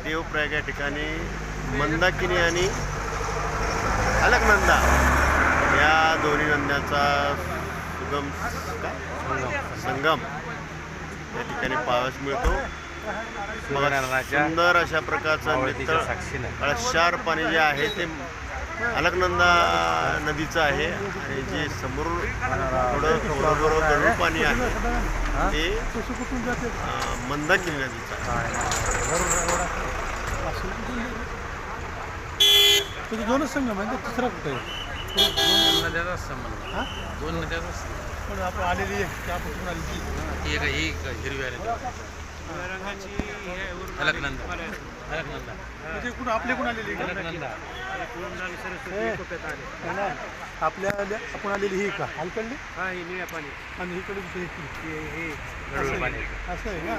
देवप्रयाग या ठिकाणी मंदाकिनी आणि अलकनंदा या दोन्ही नद्यांचा सुगम संगम या ठिकाणी पाहावयास मिळतो. सुंदर अशा प्रकारचं नितळ क्षार पाणी जे आहे ते अलकनंदा नदीचं आहे आणि जे समोर थोडं बरोबर गढूळ पाणी आहे ते मंदाकिनी नदीचं आहे. दोनच संगम आहे, तिसरा कुठे आहे? दोन नद्याचाच संबंध. हां, दोन नद्याचाच संबंध. पण आपण आलेली आहे त्यापासून आलेली ही हिरव्या नदी अलकनंदा. अलकनंदा म्हणजे कुठं आपल्याकडून आलेली आहे का? अलकनंदा आपल्या आपण आलेली ही का हलकडली हा ही निळ्या पाणी आणि इकडे हे असं आहे ना.